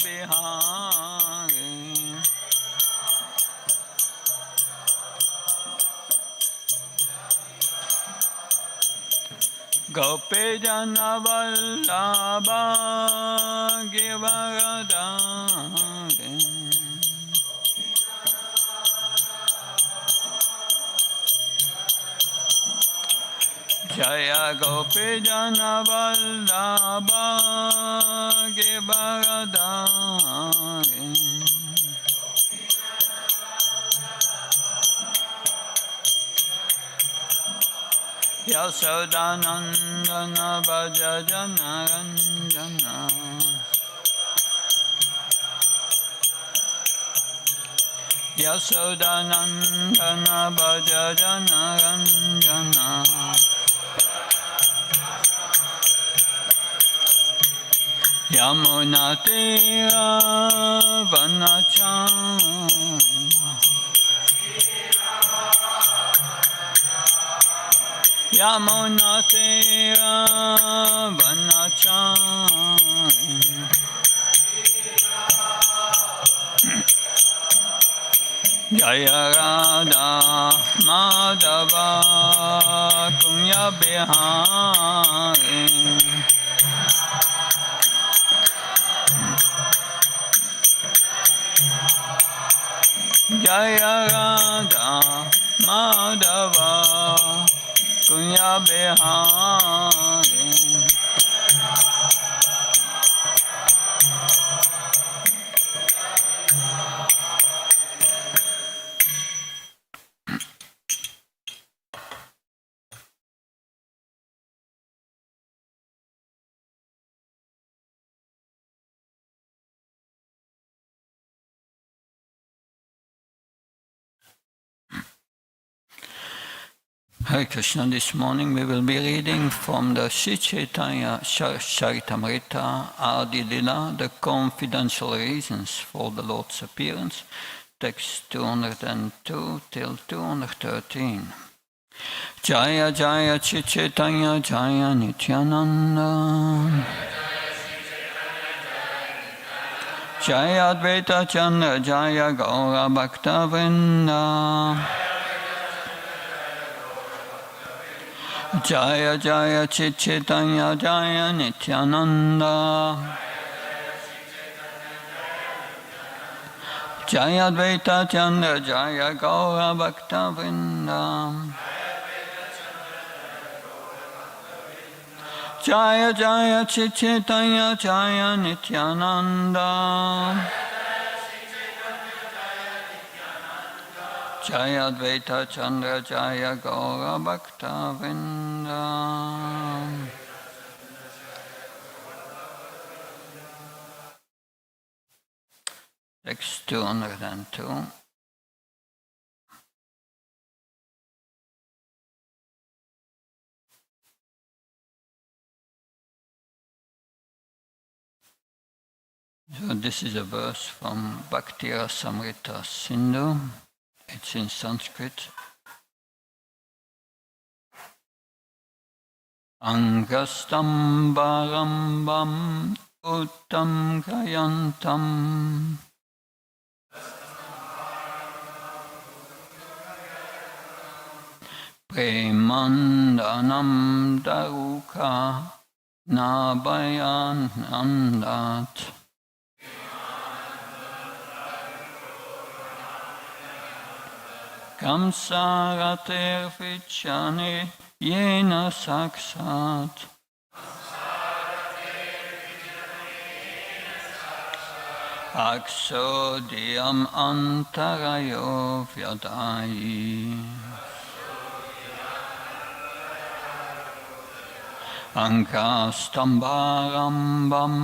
Bihari. Gopi Jana Vallabha Givaradari. Jaya Gopi Jana Vallabha Givaradari. Yasodanandana Bhaja Jana Ranjana. Yasodanandana Bhaja Jana Ranjana. Yamuna Tira Vanachari. Yamuna Tira Vanachari. Jaya Radha Madhava Kunya Bihari. Jaya Radha Madhava Kunya Bihari. Hare Krishna, this morning we will be reading from the Sri Chaitanya Charitamrita Adi Lila, the confidential reasons for the Lord's appearance, text 202 till 213. Jaya Jaya Sri Chaitanya Jaya Nityananda. Jaya Advaita Chandra Jaya Gaura Bhakta Vrinda. Jaya Jaya Chaitanya Jaya Nityananda. Jaya Advaita Chandra Jaya Gaura Bhakta Vrinda. Jaya Jaya Chaitanya Jaya Nityananda. Jaya Advaita Chandra Jaya Gaura Bhakta Vrinda. Text 202. So this is a verse from Bhakti-rasamrita Sindhu. It's in Sanskrit. Angastam barambam uttam gayantam. Premandanam daruka nabayanandat. Kamsarater vichane yena saksat. Aksodiyam antarayo vyadayi. Ankastambarambam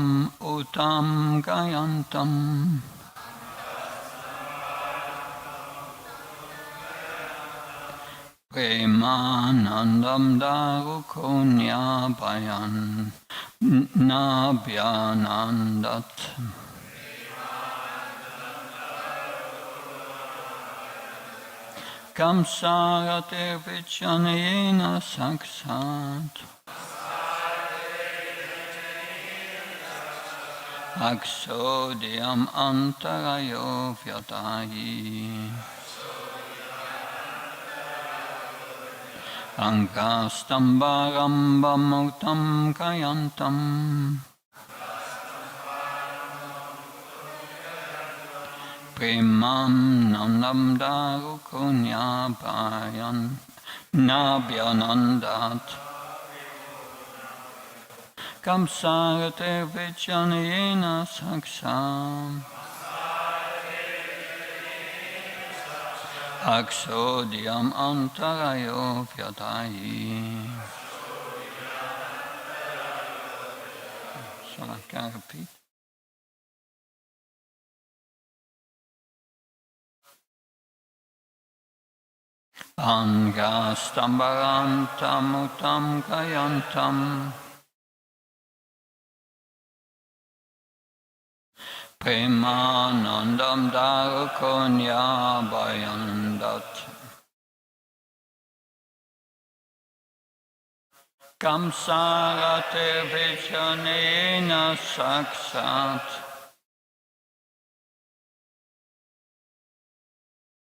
utam gayantam. Premanandam darukonya bayan nabhyanandat. Kamsarate vichanena saksat. Aksodiyam antarayo vyatahi. Ankastambarambamurtam kayantam. Premam nandam darukunyapayan nabhyanandat. Kamsarate vichanayena saksam. Aksodiyam antarayo vyatahi. So I can repeat. Angastambarantam utam kayantam. Premanandam darukonya bayandat. Kamsarate vichanena saksat.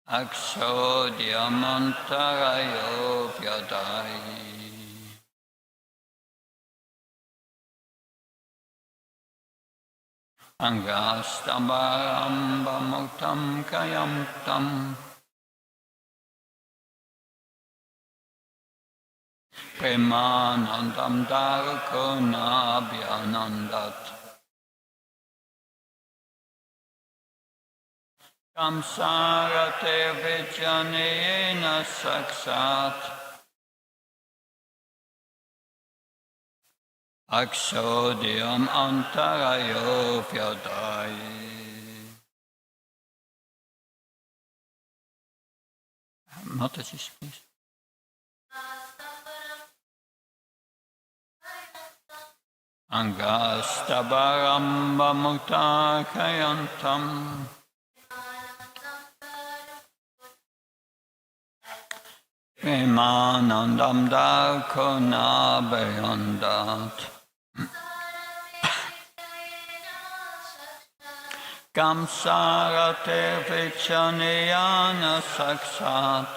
Aksodiyamantarayo vyadayi. Angastambarambamuktam kayamtam. Premanandam darukonabhyanandat. Kamsarate vichanayena saksat. Aksodiyam antarayo vyadayi. Mataji, please. Angastabarambamukta kayantam. Premanandam darukonabhayandat. Kamsarate vichanayana saksat.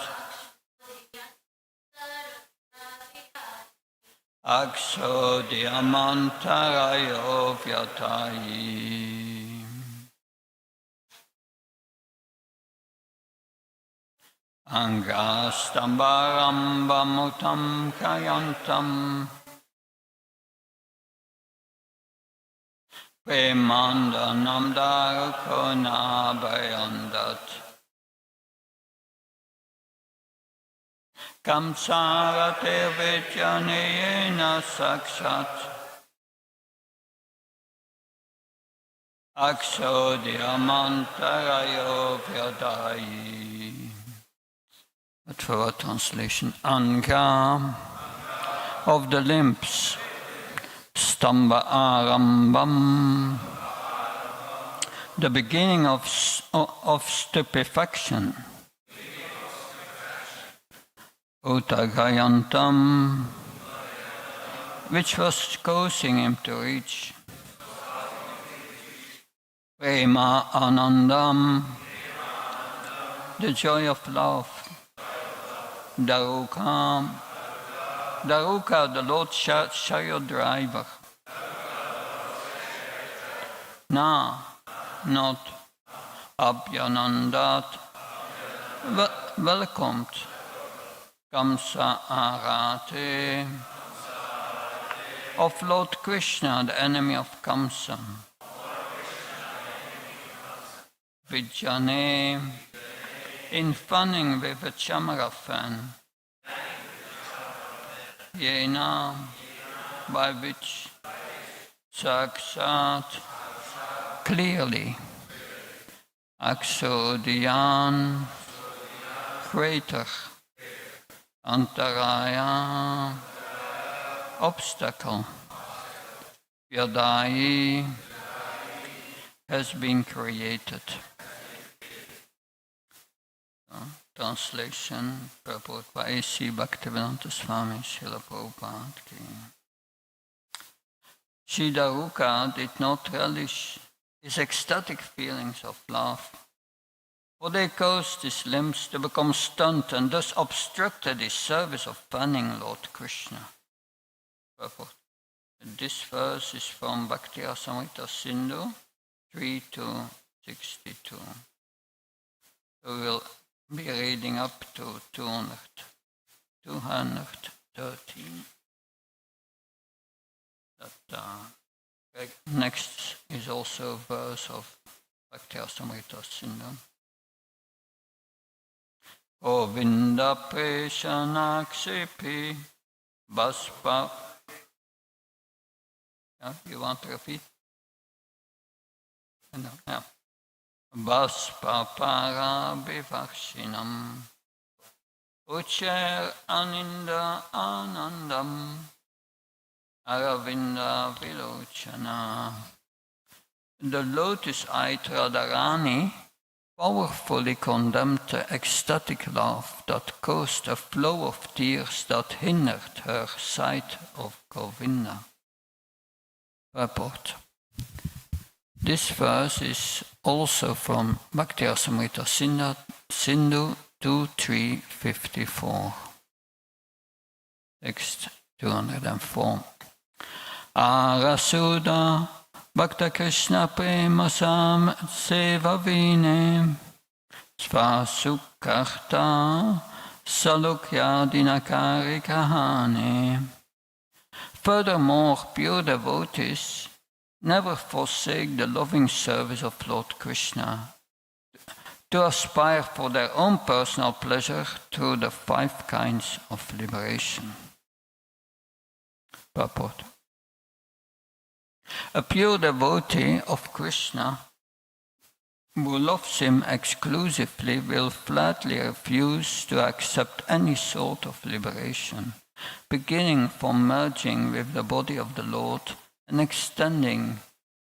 Aksodiyamantarayo vyatayi. Angastambarambamuktam kayantam. Premandanam darukonabhayandat. Kamsarate vichanayena saksat. Aksodiyamantarayo vyadayi. A thorough translation. Anga of the limbs. Stamba arambam, the beginning of stupefaction. Utagayantam, which was causing him to reach. Prema anandam, the joy of love. Daruka, the Lord chariot driver. Na, not Abhyanandat, welcomed. Kamsa Arate, of Lord Krishna, the enemy of Kamsa. Vijane, in funning with a chamara fan. Yena, by which Saksat, clearly. Aksodiyan, crater. Antaraya, obstacle. Vyadayi, has been created. Translation, purport by A.C. Bhakti-prabhava Swami, Srila Prabhupada. Shri Daruka did not relish is ecstatic feelings of love. For they caused his limbs to become stunned and thus obstructed his service of fanning Lord Krishna. Purport. This verse is from Bhakti-prabhava Swami 3 to 62. We will be reading up to 213. Next is also a verse of Bhakti-prabhava Swami. Govinda Preshanaksipi Baspa. You want to repeat? No. Yeah. Baspa para bivakshinam Ucher aninda anandam Aravinda vilochana. The lotus-eyed Radharani powerfully condemned the ecstatic love that caused a flow of tears that hindered her sight of Govinda. Purport. This verse is also from Bhakti-prabhava Swami 2.3.54. Text 204. Arasuda Bhakta Krishna Prema Sam Seva Vine Svasukkarta Salukya Dinakari Kahane. Furthermore, pure devotees never forsake the loving service of Lord Krishna to aspire for their own personal pleasure through the 5 kinds of liberation. Purport. A pure devotee of Krishna who loves him exclusively will flatly refuse to accept any sort of liberation, beginning from merging with the body of the Lord and extending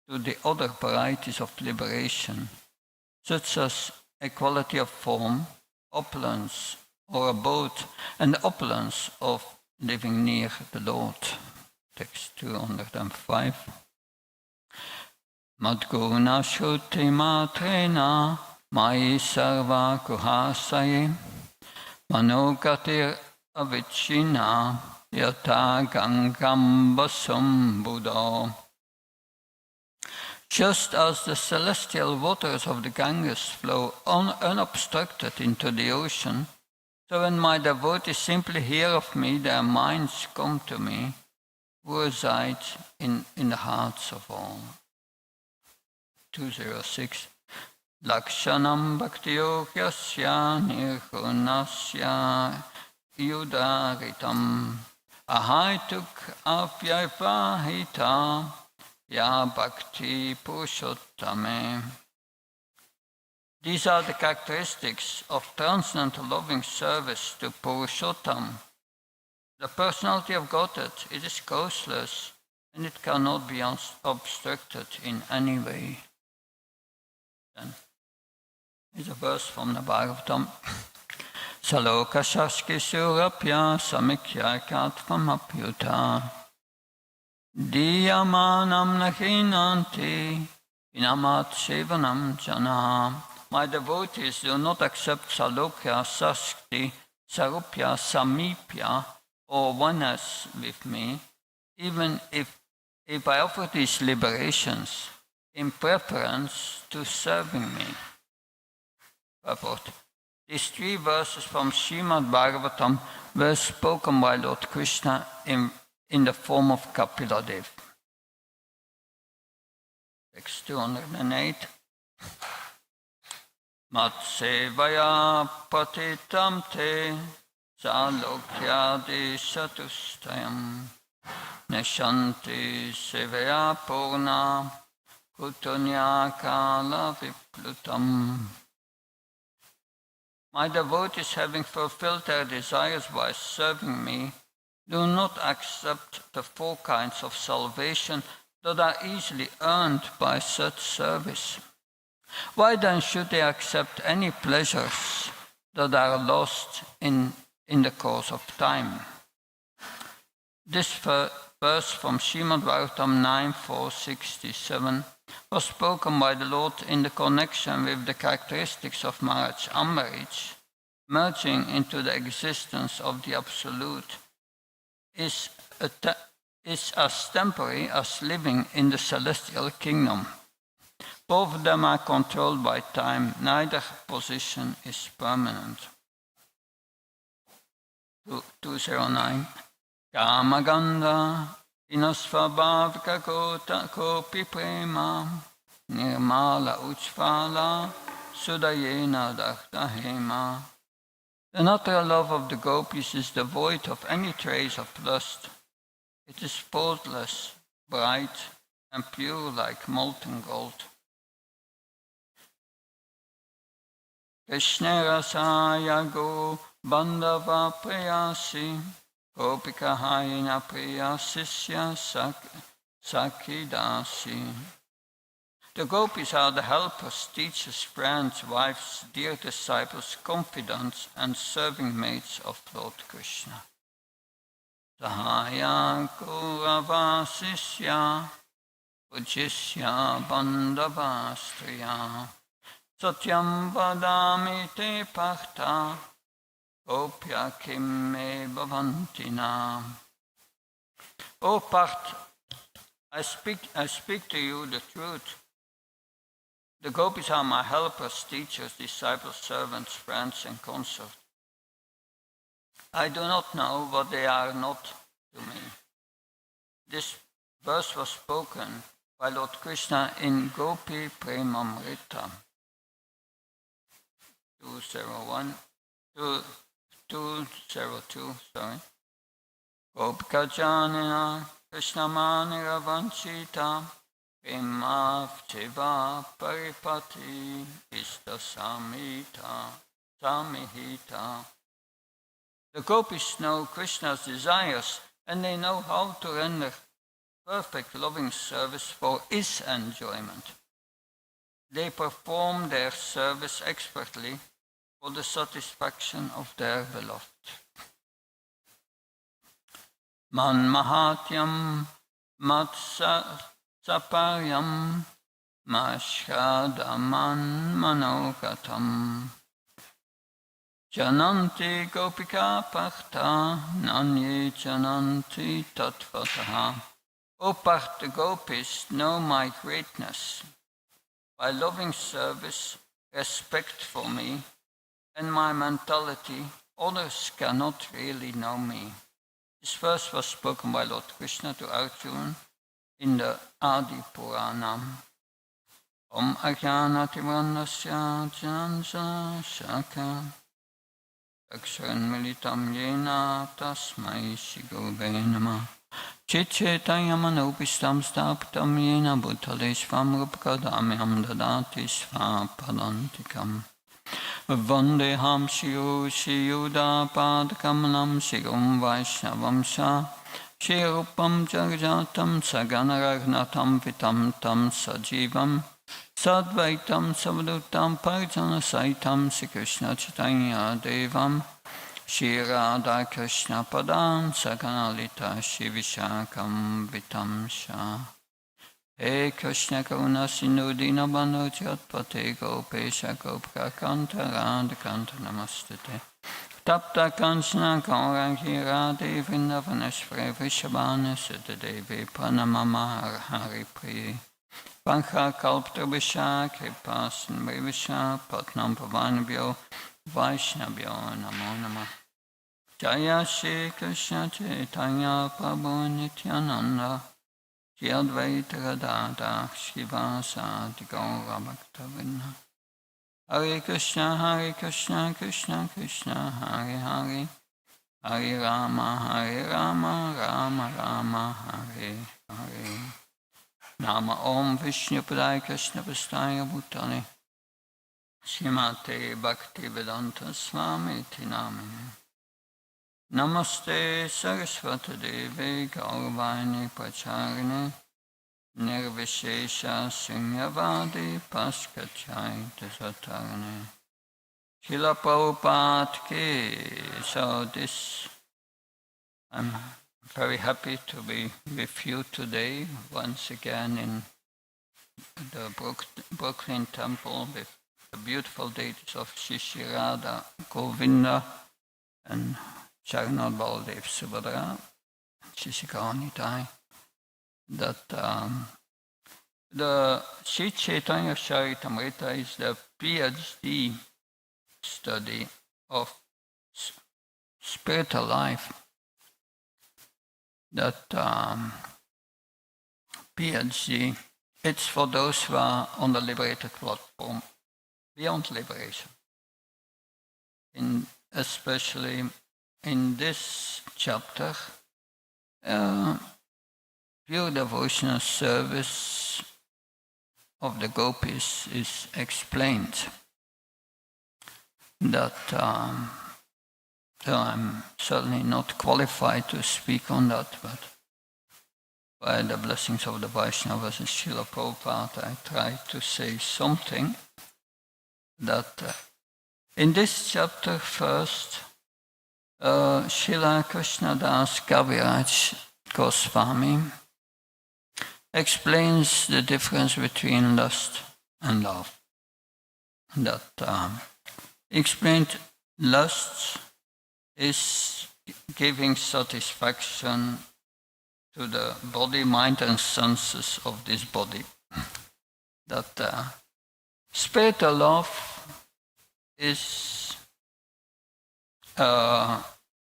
to the other varieties of liberation, such as equality of form, opulence or abode, and the opulence of living near the Lord. Text 205. Madguna Shruti Matrena Mai Sarva Kuhasaye Manogatir Avichina Yata Gangam Basum Buddha. Just as the celestial waters of the Ganges flow unobstructed into the ocean, so when my devotees simply hear of me, their minds come to me, who reside in the hearts of all. 206. Lakshanam Bhakti Yogyasya Nirgunasya Yudaritam Ahaituk Apyayvahita Ya Bhakti Purushottame. These are the characteristics of transcendental loving service to Purushottam. The personality of Godhead, it is causeless and it cannot be obstructed in any way. Then is a verse from the Bhagavatam. Saloka Shaski Surapya Samikya Katvam Apyuta Diyamanam Nahinanti Inamat Shevanam Jana. My devotees do not accept Salokya, Saskti, Sarupya, Samipya, or oneness with me, even if I offer these liberations in preference to serving me. Purport. These 3 verses from Srimad Bhagavatam were spoken by Lord Krishna in the form of Kapila Dev. Text 208. Matsevaya patitam te salokyadi satustayam neshanti sevaya purna kutunya kala viplutam. My devotees, having fulfilled their desires by serving me, do not accept the 4 kinds of salvation that are easily earned by such service. Why then should they accept any pleasures that are lost in the course of time? This verse from Srimad Bhagavatam 9.4.67 was spoken by the Lord in the connection with the characteristics of Maharaj Ambarij, merging into the existence of the Absolute, is as temporary as living in the celestial kingdom. Both of them are controlled by time, neither position is permanent. 209. Kamaganda inasvabhavika kopi prema nirmala uchvala sudayena daktahema. The natural love of the gopis is devoid of any trace of lust. It is faultless, bright, and pure like molten gold. Krishna rasaya go bandava prayasi gopika haina prayasisya sakidasi. The gopis are the helpers, teachers, friends, wives, dear disciples, confidants, and serving maids of Lord Krishna. Sahaya Kurava Sisya Ujisya Bandavastriya Satyam Vadami Te Parta Gopya Kimme Bhavantina. O Parth, I speak to you the truth. The gopis are my helpers, teachers, disciples, servants, friends, and consorts. I do not know what they are not to me. This verse was spoken by Lord Krishna in Gopi Premamrita 202. Gopika Janina Krishna Manira Vanchita Premav Cheva Paripati Ista Samihita. The gopis know Krishna's desires and they know how to render perfect loving service for his enjoyment. They perform their service expertly for the satisfaction of their beloved. Man mahatyam matsaparyam mashadaman manogatam jananti gopika partha nanye jananti tatvataha. O Partha, the gopis know my greatness. By loving service, respect for me, and my mentality, others cannot really know me. This verse was spoken by Lord Krishna to Arjuna in the Adi Purana. Om Ajnanati Vrandasya Janansa Shaka Aksharan Militam Yena Tasmai Shigove Namah Chitchetayam Anupistam Staptam Yena Bhutaleshvam Rupakadamyam Dadati Svapadantikam Vandeham Shiyuda Padakamanam Shirum Vaishnavam Sha Shirupam Jarjatam Saganaragnatam Vitam Tam Sajivam Sadvaitam Savadutam Parjana Saitam Sri Krishna Chaitanya Devam Shri Radha Krishna Padam Saganalita Shivishakam Vitam Sha. He Krishna Karuna Sindhu Dinabandhu Jatpate Gopesha Gopika Kanta Radha Kanta Namastute Tapta Kanchana Gaurangi Radhe Vrindavaneshvare Vishabhana Siddha Devi Pranamama Hari Priye Pankha Kalptrabhisha Kripasan Brevisha Patnam Pavanabhyo Vaishnavyo Namo Namah. Jaya Shri Krishna Chaitanya Prabhu Nityananda Shri Advaita Gadadha Shivasadi Gaura Bhaktavinda. Hare Krishna Krishna Krishna Hare Hare Hare Rama Rama Rama Hare Hare. Nama Om Vishnu Padaya Krishna Prasthaya Bhutale Srimate Bhakti-prabhava Swami iti namine. Namaste Saraswati Devi Gaurvani Pracharine Nirvishesha Sunyavadi Paskachai Desatarane. Srila Prabhupada ki. So this, I'm very happy to be with you today once again in the Brooklyn temple with the beautiful deities of Shishi Radha, Govinda, and Jagannath Baldev Subhadra, Shishikara, that the Sri Chaitanya Charitamrita is the PhD study of spiritual life. That PhD, it's for those who are on the liberated platform beyond liberation. Especially in this chapter, pure devotional service of the gopis is explained. That I'm certainly not qualified to speak on that, but by the blessings of the Vaishnavas and Srila Prabhupada, I try to say something. That in this chapter first, Srila Krishnadas Kaviraj Goswami explains the difference between lust and love. That explained lust is giving satisfaction to the body, mind and senses of this body. That spiritual love is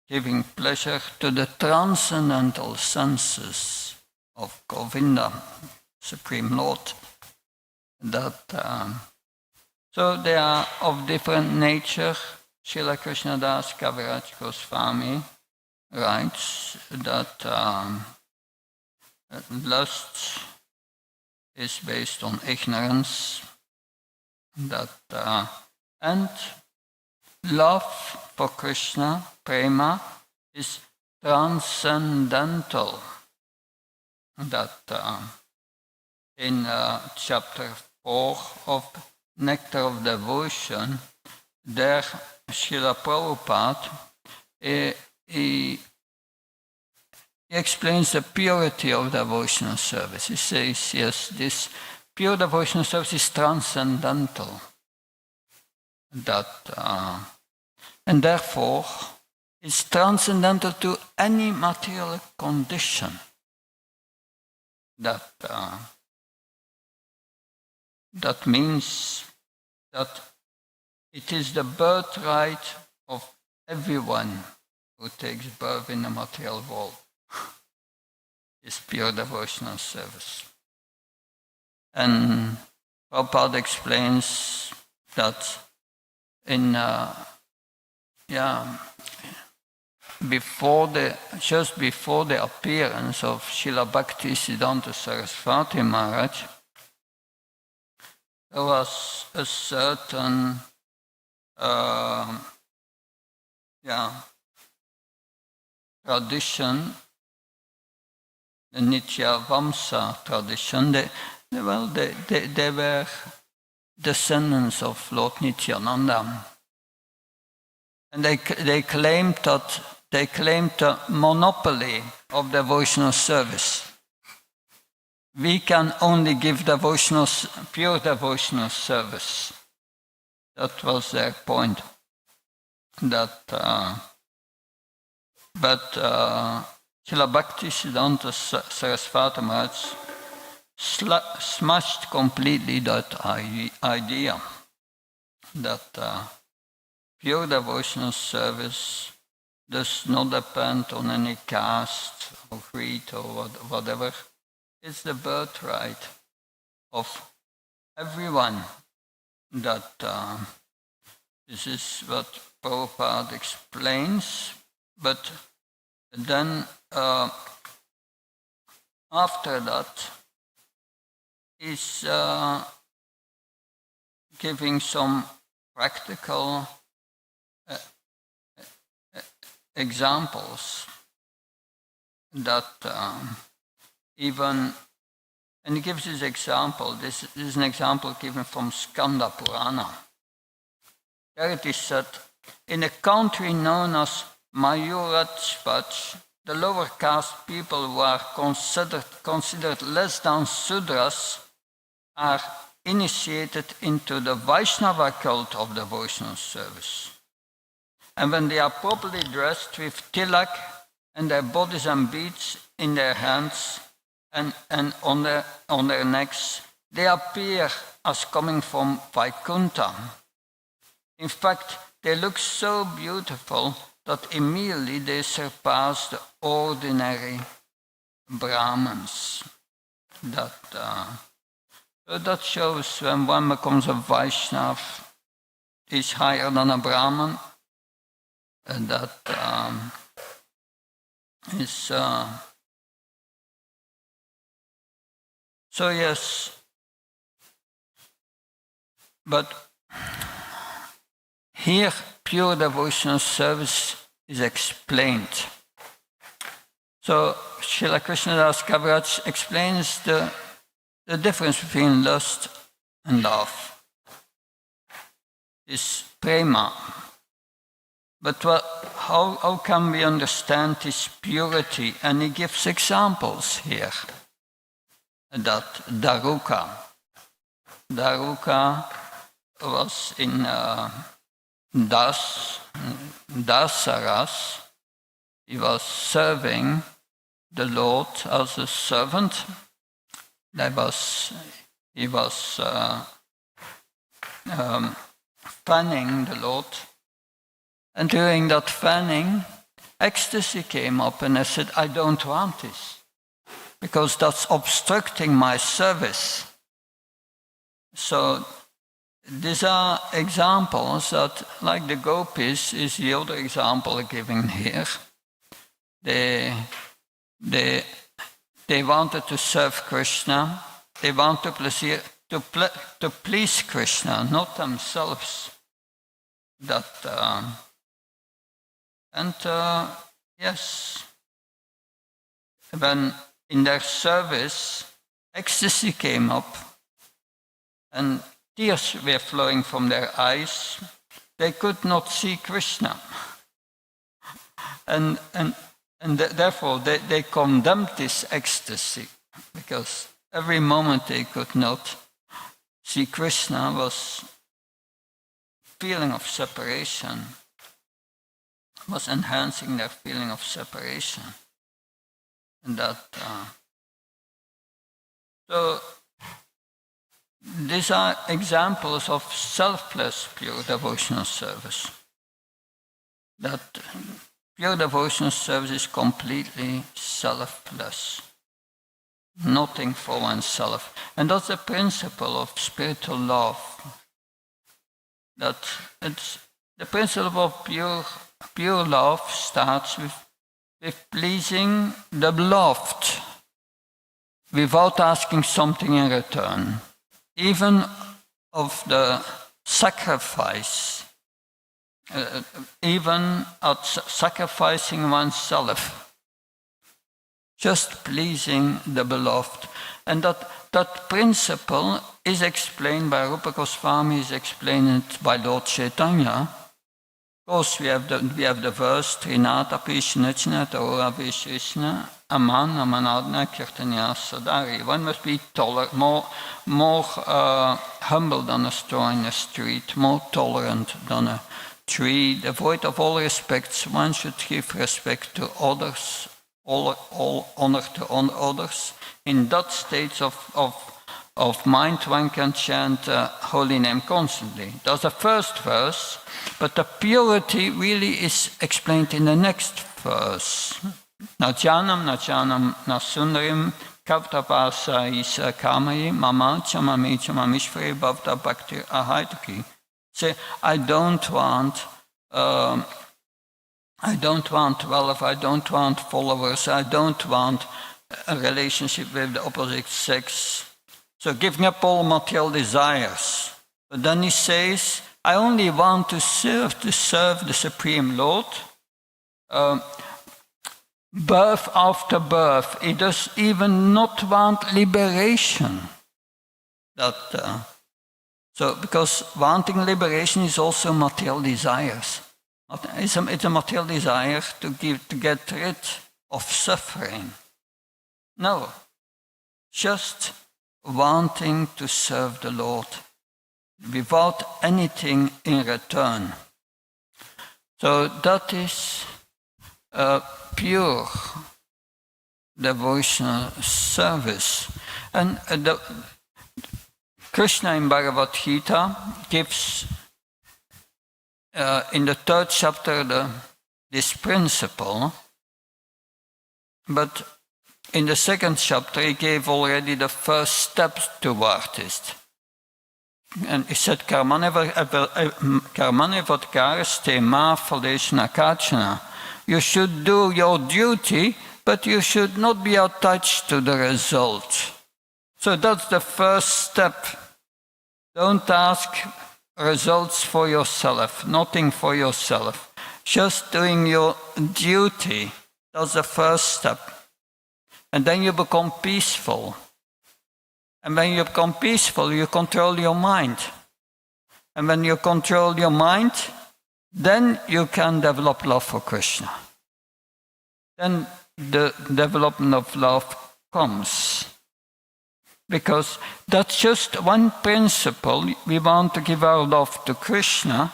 giving pleasure to the transcendental senses of Govinda, Supreme Lord. That so they are of different nature. Srila Krishnadas Kaviraj Goswami writes that lust is based on ignorance, that and love for Krishna, prema, is transcendental. That in chapter 4 of Nectar of Devotion, there Srila Prabhupada he explains the purity of devotional service. He says, yes, this pure devotional service is transcendental. That and therefore it's transcendental to any material condition. That that means that it is the birthright of everyone who takes birth in the material world. Is pure devotional service. And Prabhupada explains that in just before the appearance of Srila Bhaktisiddhanta Saraswati Maharaj, there was a certain tradition, the Nitya Vamsa tradition. They were descendants of Lord Nityananda, and they claimed the monopoly of devotional service. We can only give pure devotional service. That was their point. That, but Srila Bhaktisiddhanta Saraswati Maharaj smashed completely that idea. That pure devotional service does not depend on any caste or creed or whatever. It's the birthright of everyone. That this is what Prabhupada explains, but then after that is giving some practical examples that even, and he gives this example. This is an example given from Skanda Purana. There it is said, in a country known as Mayurajpach, the lower caste people who are considered less than Sudras are initiated into the Vaishnava cult of devotional service. And when they are properly dressed with tilak and their bodies and beads in their hands and on their necks, they appear as coming from Vaikuntha. In fact, they look so beautiful that immediately they surpass the ordinary Brahmins. That shows when one becomes a Vaishnava, is higher than a Brahman, and that is so yes, but here pure devotional service is explained. So Srila Krishnadas Kaviraj explains the difference between lust and love. Is prema. But how can we understand this purity? And he gives examples here. That Daruka was in Dasaras. He was serving the Lord as a servant. He was fanning the Lord. And during that fanning, ecstasy came up, and I said, I don't want this, because that's obstructing my service. So these are examples that, like the gopis, is the other example given here. They wanted to serve Krishna. They want to please Krishna, not themselves. Yes, when in their service, ecstasy came up, and tears were flowing from their eyes. They could not see Krishna, and therefore they condemned this ecstasy, because every moment they could not see Krishna was feeling of separation, was enhancing their feeling of separation. And so these are examples of selfless pure devotional service. That pure devotional service is completely selfless. Nothing for oneself. And that's the principle of spiritual love. That it's the principle of pure love starts with pleasing the beloved without asking something in return, even of the sacrifice, even at sacrificing oneself, just pleasing the beloved. And that principle is explained by Rupa Goswami, is explained by Lord Chaitanya. Of course, we have the verse Trinata Pishnachna Tora Vishishna Aman Amanadna Kirtanya Sadari. One must be more humble than a straw in the street, more tolerant than a tree, devoid of all respects. One should give respect to others, all honor to others. In that state of mind, one can chant holy name constantly. That's the first verse, but the purity really is explained in the next verse. Najanam nasundarim kavtapasa isa kamayi mama chamami chamamishvare bhavta bhakti ahaituki. Say, I don't want wealth, I don't want followers, I don't want a relationship with the opposite sex. So giving up all material desires. But then he says, I only want to serve the Supreme Lord. Birth after birth. He does even not want liberation. So because wanting liberation is also material desires. It's a material desire to get rid of suffering. No, just wanting to serve the Lord without anything in return. So that is pure devotional service. And Krishna in Bhagavad Gita gives in the 3rd chapter this principle, but in the 2nd chapter he gave already the first steps toward it. And he said, Karmane vodkarste ma phaleshna kachana. You should do your duty, but you should not be attached to the result. So that's the first step. Don't ask results for yourself, nothing for yourself. Just doing your duty, that's the first step. And then you become peaceful. And when you become peaceful, you control your mind. And when you control your mind, then you can develop love for Krishna. Then the development of love comes. Because that's just one principle. We want to give our love to Krishna.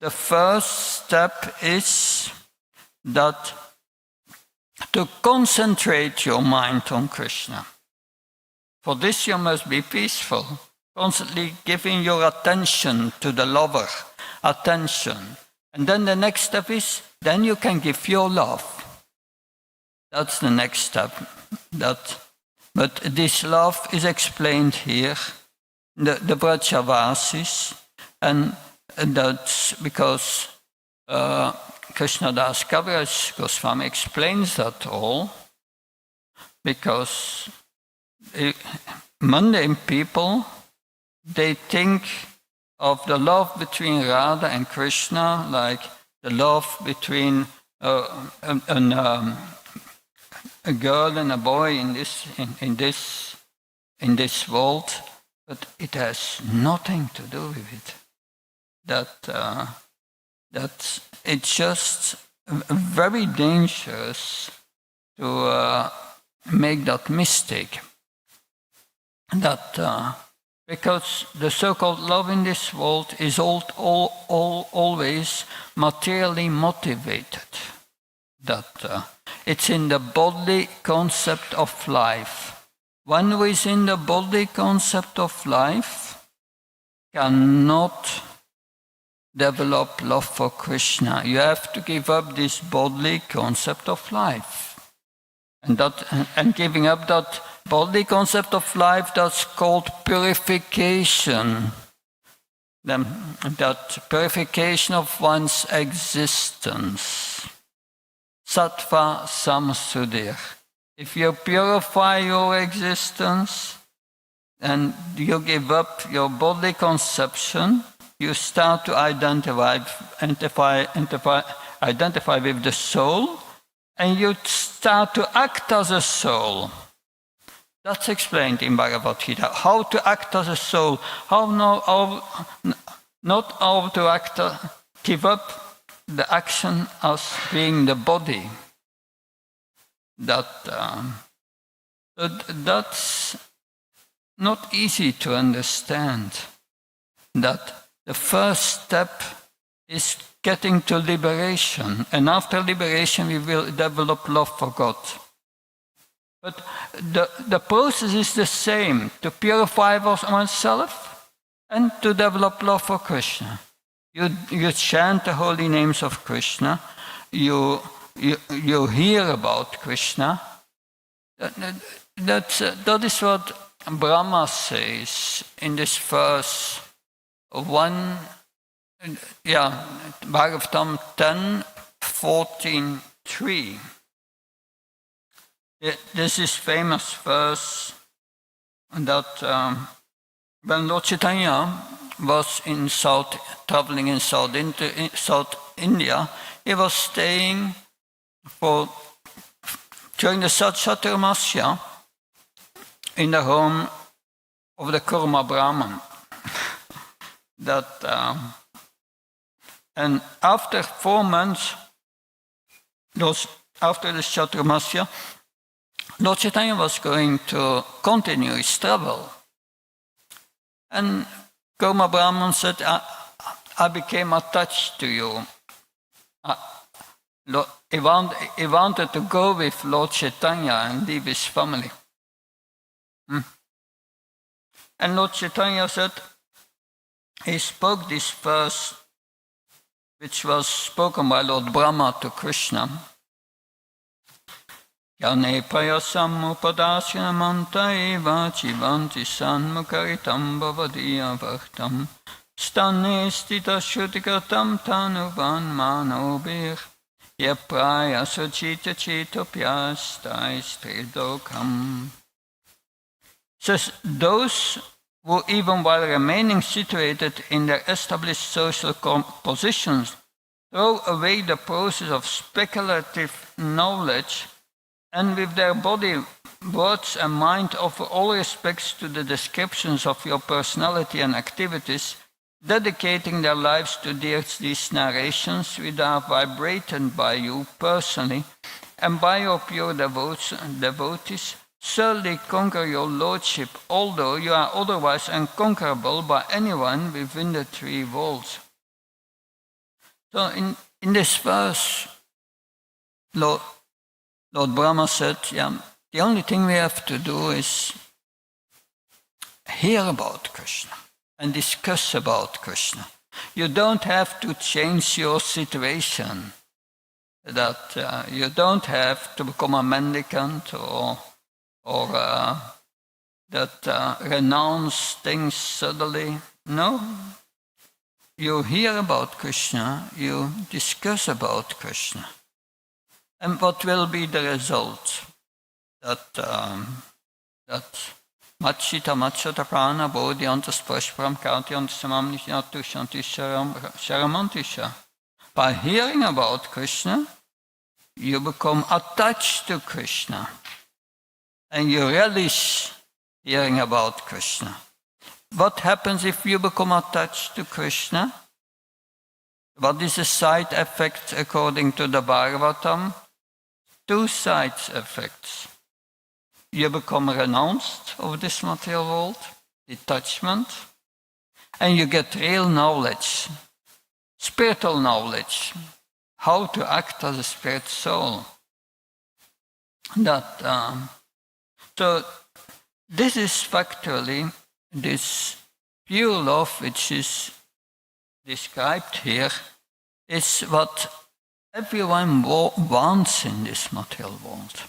The first step is that to concentrate your mind on Krishna. For this you must be peaceful, constantly giving your attention to the lover, attention. And then the next step is, then you can give your love. That's the next step. But this love is explained here, the Vrajavasis, and that's because Krishnadas Kaviraj Goswami explains that all, because mundane people, they think of the love between Radha and Krishna like the love between a girl and a boy in this world, but it has nothing to do with it. That it's just very dangerous to make that mistake. Because the so-called love in this world is always materially motivated. It's in the bodily concept of life. One who is in the bodily concept of life cannot develop love for Krishna. You have to give up this bodily concept of life. And giving up that bodily concept of life, that's called purification. That purification of one's existence. Sattva samsuddhir. If you purify your existence and you give up your bodily conception, you start to identify with the soul, and you start to act as a soul. That's explained in Bhagavad Gita. How to act as a soul. Not how to act, give up the action as being the body. That's not easy to understand. That the first step is getting to liberation, and after liberation we will develop love for God. But the process is the same, to purify oneself and to develop love for Krishna. You chant the holy names of Krishna, you hear about Krishna. That is what Brahma says in this verse. Bhagavatam 10:14-3. This is famous verse that when Lord Chaitanya was traveling in South India, he was staying during the Chaturmasya in the home of the Kurma Brahman. And after 4 months, after the Chaturmasya, Lord Chaitanya was going to continue his travel. And Goma Brahman said, I became attached to you. He wanted to go with Lord Chaitanya and leave his family. And Lord Chaitanya said, he spoke this verse, which was spoken by Lord Brahma to Krishna. Yane payasam upadasyanamanta eva chivanti sanmukaritam bhavadiya vartam stane stita shutikatam tanuvan manobir yapraya suchita chitopyastai stridokam. Says those who, even while remaining situated in their established social positions, throw away the process of speculative knowledge and with their body, words and mind offer all respects to the descriptions of your personality and activities, dedicating their lives to these narrations which are vibrated by you personally and by your pure devotees, surely conquer your lordship, although you are otherwise unconquerable by anyone within the three walls. So in this verse, Lord Brahma said, the only thing we have to do is hear about Krishna and discuss about Krishna. You don't have to change your situation. That you don't have to become a mendicant or renounce things suddenly. No. You hear about Krishna, you discuss about Krishna. And what will be the result? That Machita Machata Prana Bodhyantas Prashparam Kartyantas Samamnishnatu Shanti Sharamantisha. By hearing about Krishna, you become attached to Krishna. And you relish hearing about Krishna. What happens if you become attached to Krishna? What is the side effect according to the Bhagavatam? 2 side effects. You become renounced of this material world, detachment, and you get real knowledge, spiritual knowledge, how to act as a spirit soul. So this is factually, this pure love which is described here is what everyone wants in this material world.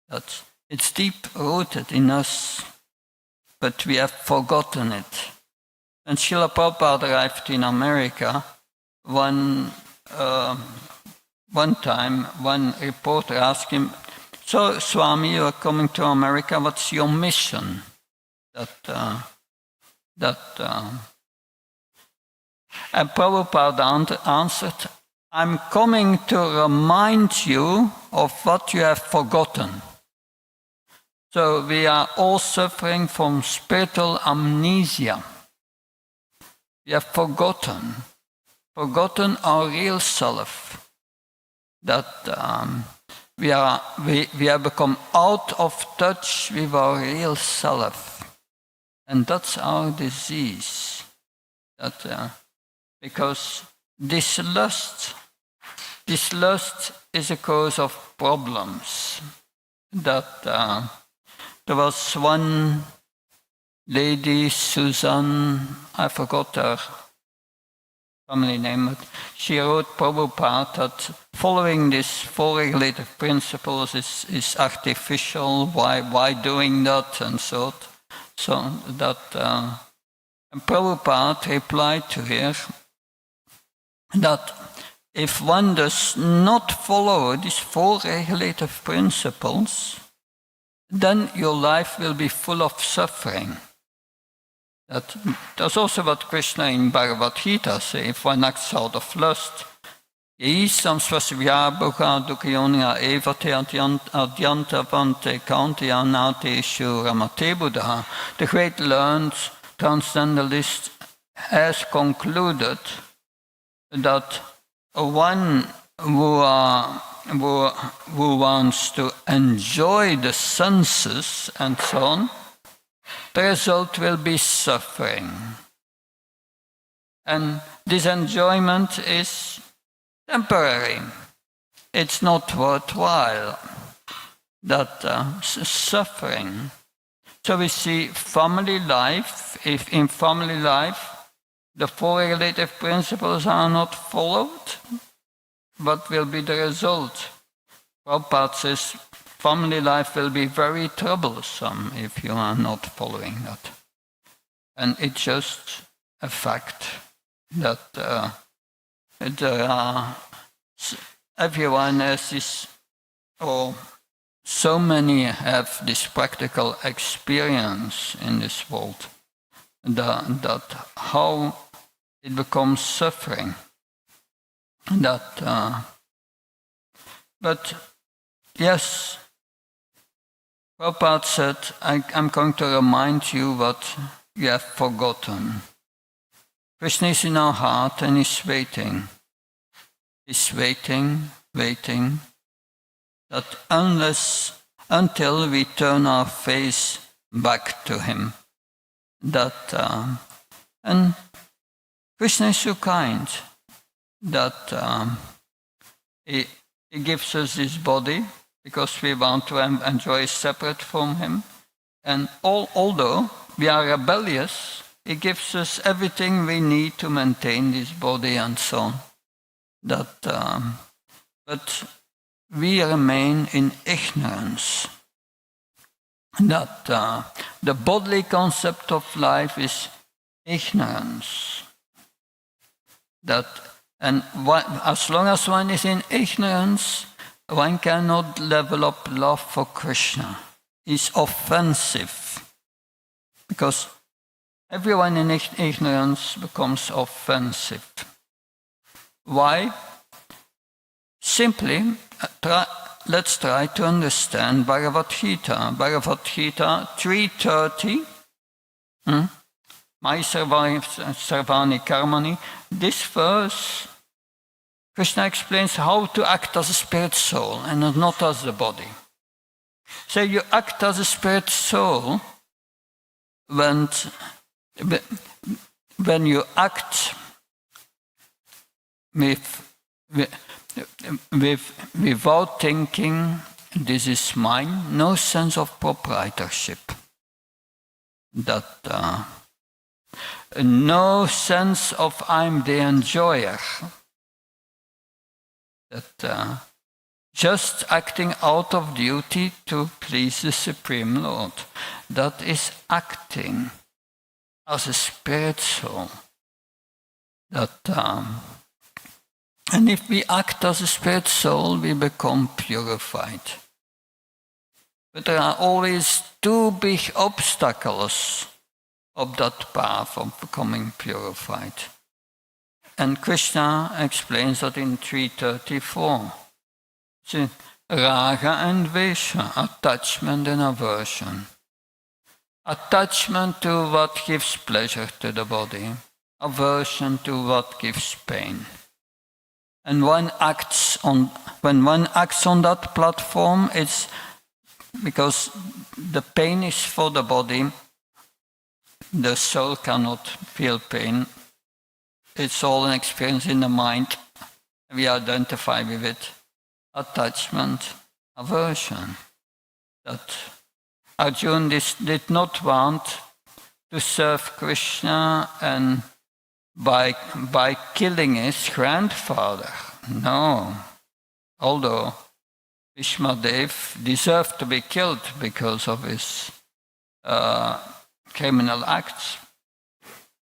That it's deep-rooted in us, but we have forgotten it. When Srila Prabhupada arrived in America, one time, one reporter asked him, "So, Swami, you are coming to America, what's your mission?" And Prabhupada answered, "I'm coming to remind you of what you have forgotten." So we are all suffering from spiritual amnesia. We have forgotten our real self. That we have become out of touch with our real self, and that's our disease. Because this lust is a cause of problems. There was one lady, Susan, I forgot her family name, but she wrote Prabhupada that following these 4 regulative principles is artificial. Why doing that and so that and Prabhupada replied to her that if one does not follow these 4 regulative principles, then your life will be full of suffering. That's also what Krishna in Bhagavad Gita says. If one acts out of lust, the great learned transcendentalist has concluded that one who who wants to enjoy the senses and so on, the result will be suffering. And this enjoyment is temporary. It's not worthwhile, that suffering. So we see family life. If in family life the four relative principles are not followed, what will be the result? Prabhupada says family life will be very troublesome if you are not following that. And it's just a fact that there are, everyone has this, or so many have this practical experience in this world, that how it becomes suffering. But yes, Prabhupada said, I'm going to remind you what you have forgotten. Krishna is in our heart and is waiting. He's waiting, that until we turn our face back to him. And Krishna is so kind that he gives us this body because we want to enjoy separate from him. And although we are rebellious, he gives us everything we need to maintain this body and so on. But we remain in ignorance. That the bodily concept of life is ignorance. As long as one is in ignorance, one cannot level up love for Krishna. It's offensive. Because everyone in ignorance becomes offensive. Why? Simply, let's try to understand Bhagavad Gita. Bhagavad Gita 3.30. Mai sarvani karmani. This verse, Krishna explains how to act as a spirit soul and not as the body. So you act as a spirit soul when you act without thinking, this is mine, no sense of proprietorship. No sense of I'm the enjoyer. Just acting out of duty to please the Supreme Lord. That is acting as a spirit soul. And if we act as a spirit soul, we become purified. But there are always two big obstacles of that path of becoming purified. And Krishna explains that in 3.34. See, raga and vesha, attachment and aversion. Attachment to what gives pleasure to the body, aversion to what gives pain. And when one acts on that platform, it's because the pain is for the body. The soul cannot feel pain. It's all an experience in the mind. We identify with it. Attachment, aversion. That Arjuna did not want to serve Krishna and by killing his grandfather. No. Although Bhishmadev deserved to be killed because of his criminal acts,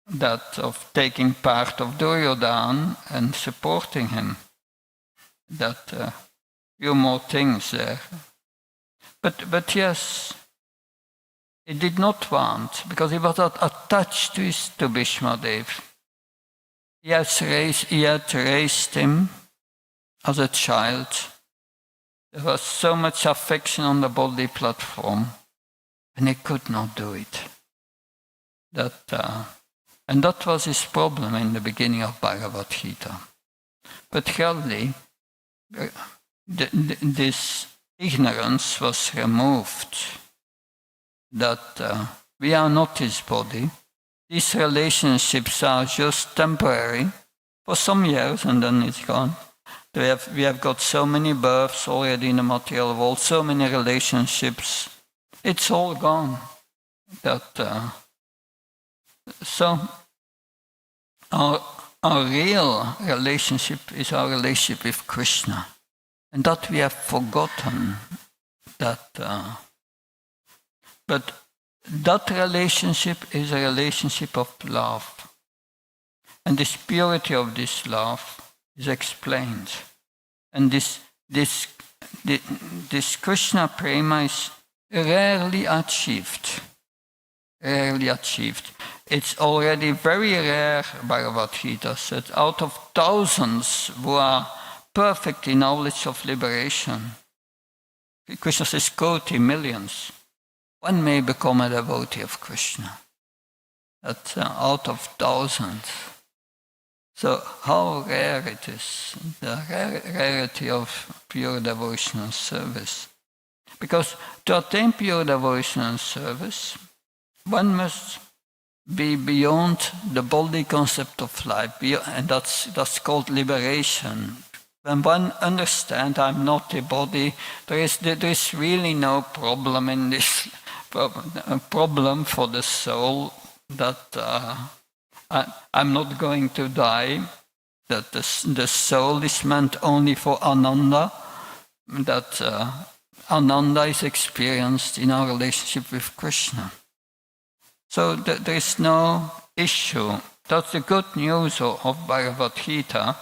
that of taking part of Duryodhana and supporting him. That few more things there. But yes, he did not want, because he was attached to Bhishmadev. He had raised him as a child. There was so much affection on the bodily platform, and he could not do it. And that was his problem in the beginning of Bhagavad Gita. But gradually, this ignorance was removed, that we are not his body. These relationships are just temporary for some years and then it's gone. We have got so many births already in the material world, so many relationships. It's all gone. So our real relationship is our relationship with Krishna. And that we have forgotten. But that relationship is a relationship of love. And this purity of this love is explained. And this Krishna prema is rarely achieved. Rarely achieved. It's already very rare, Bhagavad Gita said, out of thousands who are perfect in knowledge of liberation. Krishna says, koti, millions. One may become a devotee of Krishna. That's out of thousands. So how rare it is, the rarity of pure devotional service. Because to attain pure devotional service, one must be beyond the body concept of life, and that's called liberation. When one understands I'm not a body, there is really no problem in this problem for the soul that I'm not going to die, that the soul is meant only for Ananda, that Ananda is experienced in our relationship with Krishna. So there is no issue. That's the good news of Bhagavad Gita,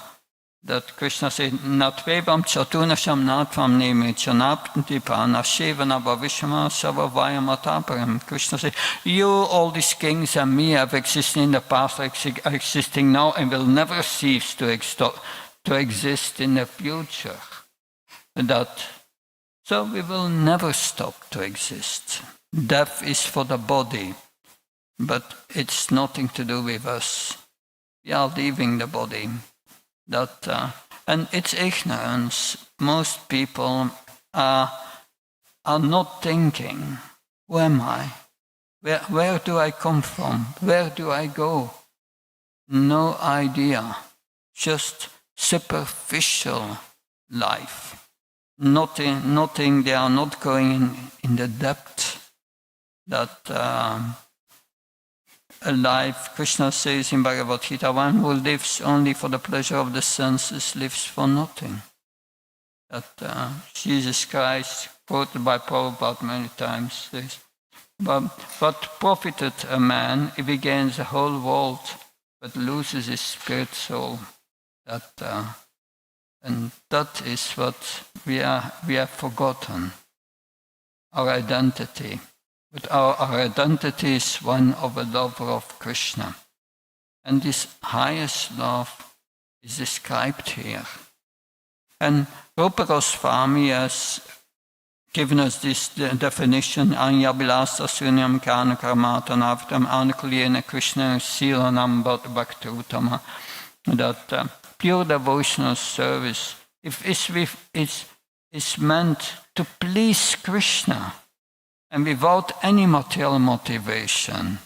that Krishna said, Natvevam chatunasham natvam neme chanaptipa nashevana bhavishama savavayamataparam. Krishna said, you, all these kings and me have existed in the past, are existing now, and will never cease to exist in the future. So we will never stop to exist. Death is for the body, but it's nothing to do with us. We are leaving the body. And it's ignorance. Most people are not thinking, who am I? Where do I come from? Where do I go? No idea. Just superficial life. Nothing. They are not going in the depth that a life, Krishna says in Bhagavad Gita, one who lives only for the pleasure of the senses lives for nothing. That Jesus Christ, quoted by Prabhupada many times, says, what profited a man if he gains the whole world but loses his spirit soul? And that is what we have forgotten, our identity. But our identity is one of a lover of Krishna. And this highest love is described here. And Rupa Goswami has given us this definition, Anyabilasa sunyam kana karmatanavitam anukuliyena Krishna silanam bhakti-utama, that pure devotional service is meant to please Krishna, and without any material motivation,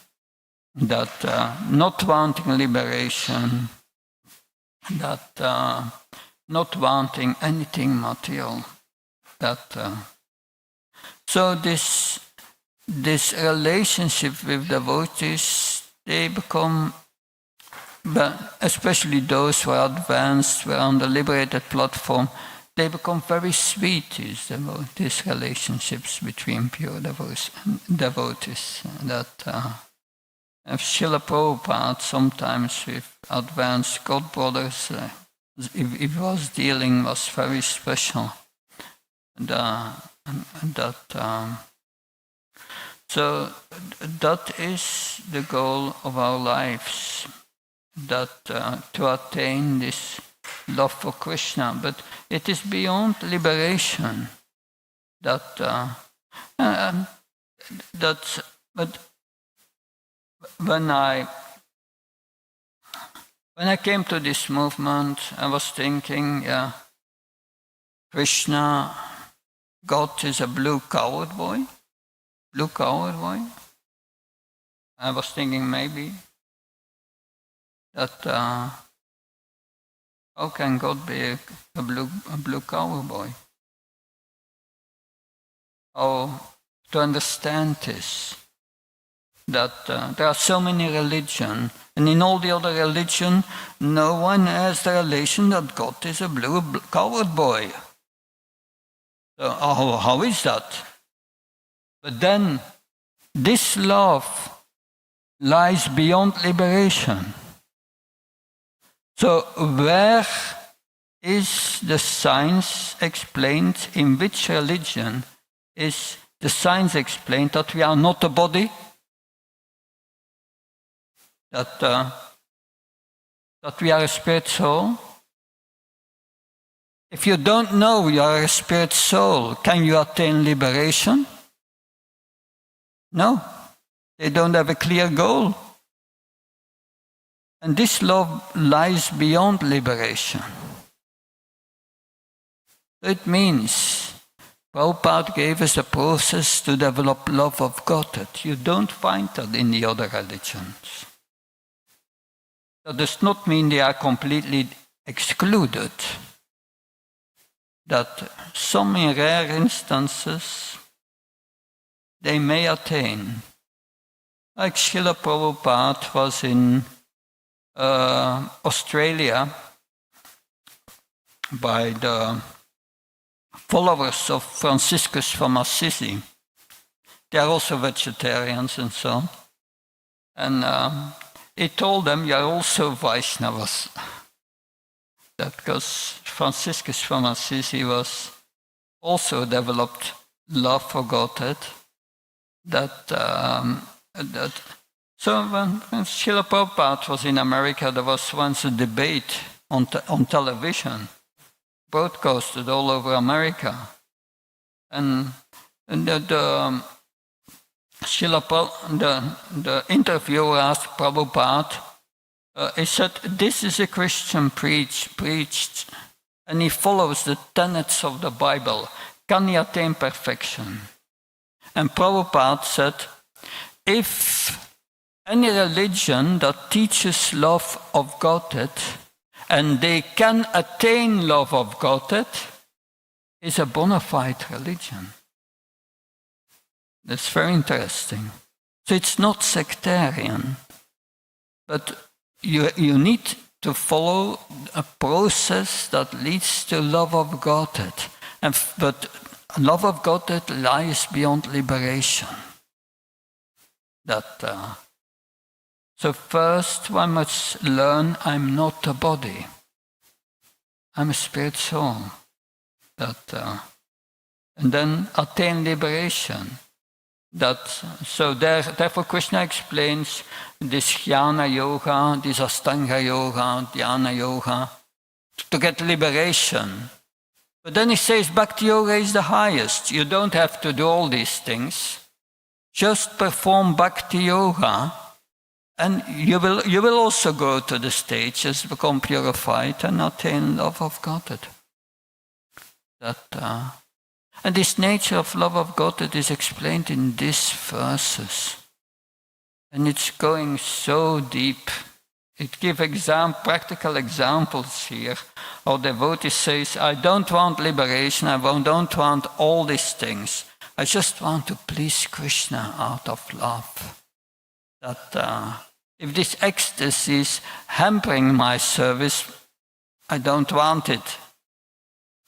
that not wanting liberation, that not wanting anything material. So this relationship with devotees, they become, especially those who are advanced, who are on the liberated platform, they become very sweet, these relationships between pure devotees. That Srila Prabhupada sometimes with advanced God brothers, if he was dealing, was very special. So that is the goal of our lives, that to attain this love for Krishna, but it is beyond liberation. But when I came to this movement, I was thinking, Krishna, God is a blue coward boy. Blue coward boy. I was thinking maybe that how can God be a blue coward boy? How to understand this? That there are so many religions, and in all the other religions, no one has the relation that God is a blue coward boy. So how is that? But then, this love lies beyond liberation. So where is the science explained, in which religion is the science explained that we are not a body? That we are a spirit soul? If you don't know you are a spirit soul, can you attain liberation? No. They don't have a clear goal. And this love lies beyond liberation. It means Prabhupada gave us a process to develop love of God. You don't find that in the other religions. That does not mean they are completely excluded. That some in rare instances they may attain. Like Srila Prabhupada was in Australia by the followers of Franciscus from Assisi. They are also vegetarians and so on. And he told them, you are also Vaishnavas. That because Franciscus from Assisi was also developed love for Godhead. So when Srila Prabhupada was in America, there was once a debate on television, broadcasted all over America. And the interviewer asked Prabhupada, he said, this is a Christian preached, and he follows the tenets of the Bible. Can he attain perfection? And Prabhupada said, if any religion that teaches love of Godhead, and they can attain love of Godhead, is a bona fide religion. That's very interesting. So it's not sectarian, but you need to follow a process that leads to love of Godhead. But love of Godhead lies beyond liberation. So first one must learn I'm not a body. I'm a spirit soul. And then attain liberation. Therefore Krishna explains this jnana yoga, this astanga yoga, dhyana yoga, to get liberation. But then he says bhakti yoga is the highest. You don't have to do all these things. Just perform bhakti yoga, and you will also go to the stages, become purified, and attain love of Godhead. And this nature of love of Godhead is explained in these verses. And it's going so deep. It gives practical examples here. Our devotee says, I don't want liberation, I don't want all these things. I just want to please Krishna out of love. If this ecstasy is hampering my service, I don't want it.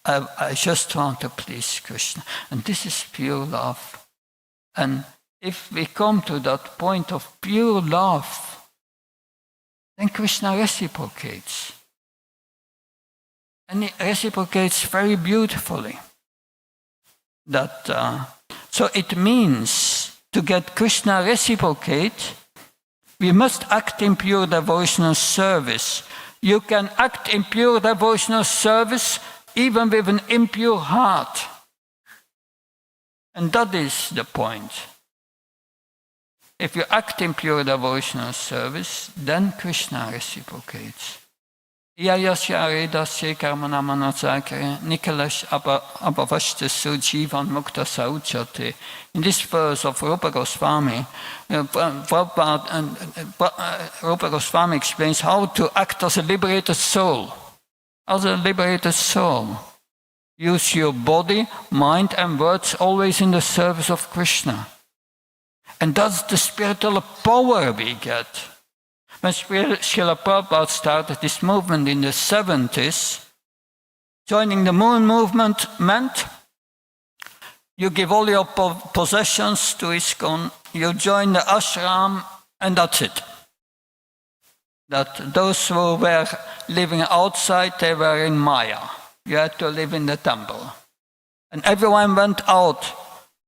I just want to please Krishna. And this is pure love. And if we come to that point of pure love, then Krishna reciprocates. And he reciprocates very beautifully. So it means to get Krishna reciprocate, we must act in pure devotional service. You can act in pure devotional service even with an impure heart. And that is the point. If you act in pure devotional service, then Krishna reciprocates. Yayasya Dasya Karmanamanasakare Nikalash Abhavashta Sujivan Mukta Sauchate. In this verse of Rupa Goswami, Rupa Goswami explains how to act as a liberated soul. As a liberated soul. Use your body, mind and words always in the service of Krishna. And that's the spiritual power we get. When Srila Prabhupada started this movement in the 70s, joining the moon movement meant you give all your possessions to ISKCON, you join the ashram, and that's it. That those who were living outside, they were in Maya. You had to live in the temple. And everyone went out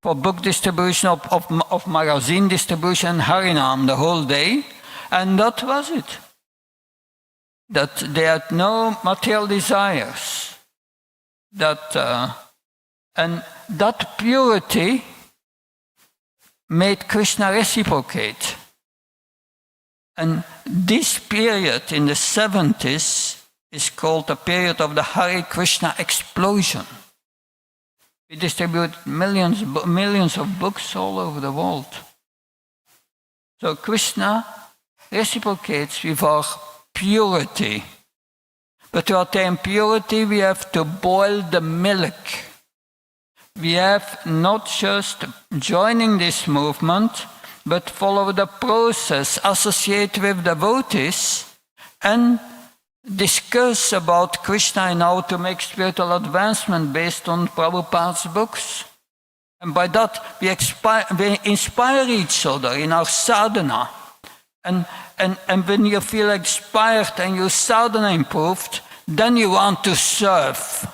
for book distribution, of magazine distribution, Harinam the whole day. And that was it. That they had no material desires. And that purity made Krishna reciprocate. And this period in the 70s is called the period of the Hare Krishna explosion. We distribute millions of books all over the world. So Krishna reciprocates with our purity. But to attain purity, we have to boil the milk. We have not just joining this movement, but follow the process, associate with devotees, and discuss about Krishna and how to make spiritual advancement based on Prabhupada's books. And by that, we inspire each other in our sadhana. And when you feel inspired and your sadhana improved, then you want to serve.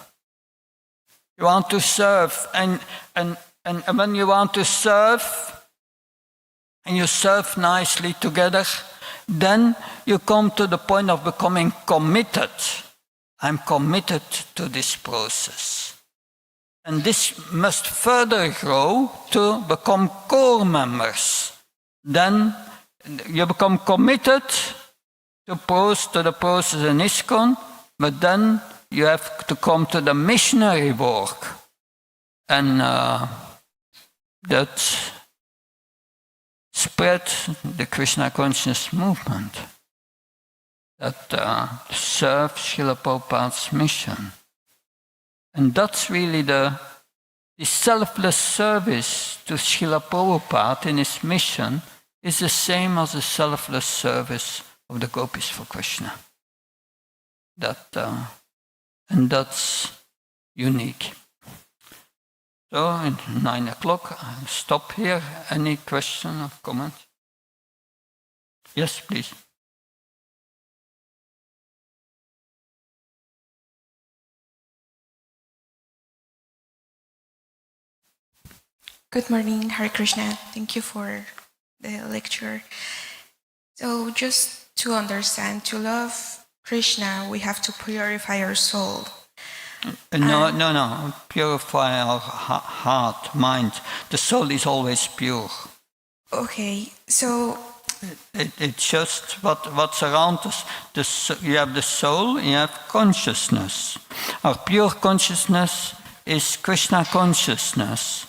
You want to serve. And when you want to serve, and you serve nicely together, then you come to the point of becoming committed. I'm committed to this process. And this must further grow to become core members. Then you become committed to the process in ISKCON, but then you have to come to the missionary work. And that spread the Krishna consciousness movement, that serve Srila Prabhupada's mission. And that's really the selfless service to Srila Prabhupada in his mission is the same as the selfless service of the gopis for Krishna. And that's unique. So, at 9 o'clock, I'll stop here. Any question or comment? Yes, please. Good morning, Hare Krishna. Thank you for the lecture. So, just to understand, to love Krishna, we have to purify our soul. No. Purify our heart, mind. The soul is always pure. Okay, so it's just what's around us. You have the soul, you have consciousness. Our pure consciousness is Krishna consciousness.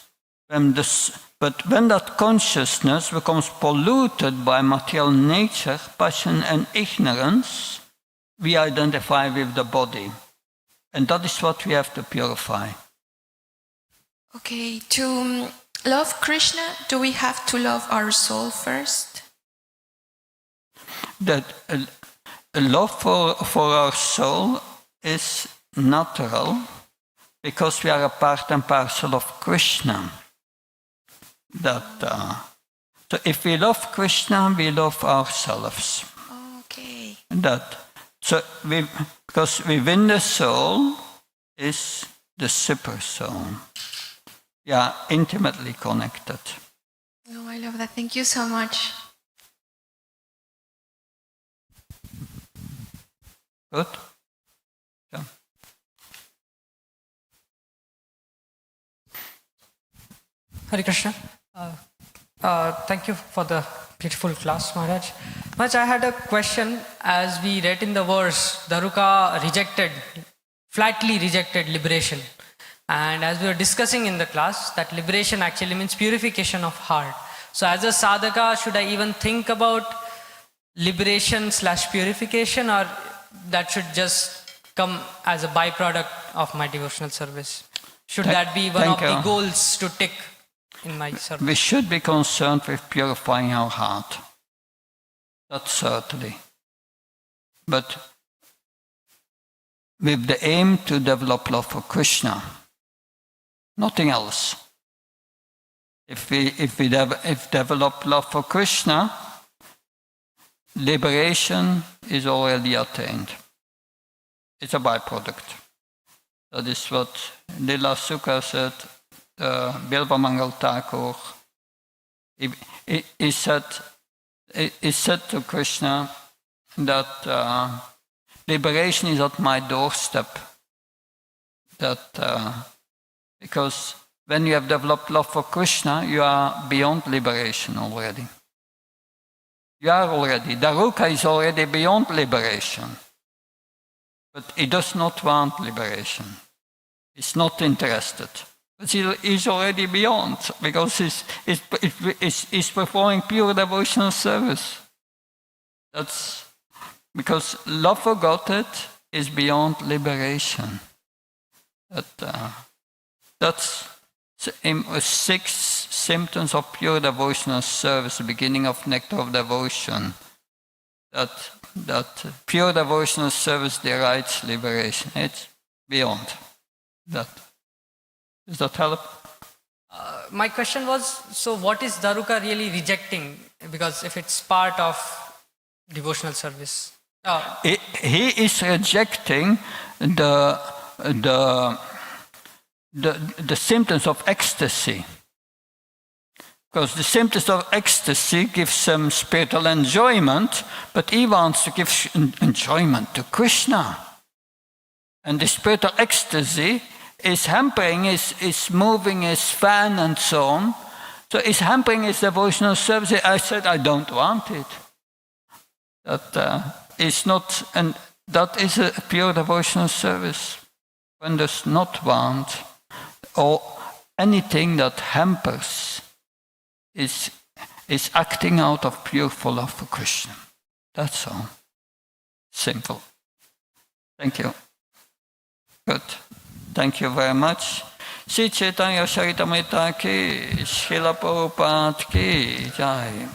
But when that consciousness becomes polluted by material nature, passion and ignorance, we identify with the body. And that is what we have to purify. Okay, to love Krishna, do we have to love our soul first? That love for our soul is natural because we are a part and parcel of Krishna. So if we love Krishna, we love ourselves. Okay. Because within the soul is the super soul. We are intimately connected. Oh, I love that. Thank you so much. Good? Yeah. Hare Krishna. Thank you for the beautiful class, Maharaj. Much, I had a question. As we read in the verse, Daruka flatly rejected liberation. And as we were discussing in the class, that liberation actually means purification of heart. So as a sadhaka, should I even think about liberation/purification, or that should just come as a byproduct of my devotional service? Should that be one of the goals to tick in my service? We should be concerned with purifying our heart. That's certainly. But with the aim to develop love for Krishna, nothing else. If develop love for Krishna, liberation is already attained. It's a byproduct. That is what Lila Sukha said, Bilva Mangal Thakur. He said to Krishna that liberation is at my doorstep. Because when you have developed love for Krishna, you are beyond liberation already. You are already. Daruka is already beyond liberation. But he does not want liberation. He's not interested. But he's already beyond, because he's performing pure devotional service. That's because love for Godhead is beyond liberation. That's 6 symptoms of pure devotional service, the beginning of nectar of devotion. That pure devotional service derides liberation. It's beyond that. Does that help? My question was, so what is Daruka really rejecting? Because if it's part of devotional service. He is rejecting the symptoms of ecstasy. Because the symptoms of ecstasy give some spiritual enjoyment, but he wants to give enjoyment to Krishna. And the spiritual ecstasy is hampering, is moving his fan and so on. So it's hampering his devotional service. I said, I don't want it. That is not, and that is a pure devotional service. One does not want, or anything that hampers, is acting out of pure love for Krishna. That's all. Simple. Thank you. Good. Thank you very much. Sri Chaitanya Charitamrita ki, Srila Prabhupada ki, Jai.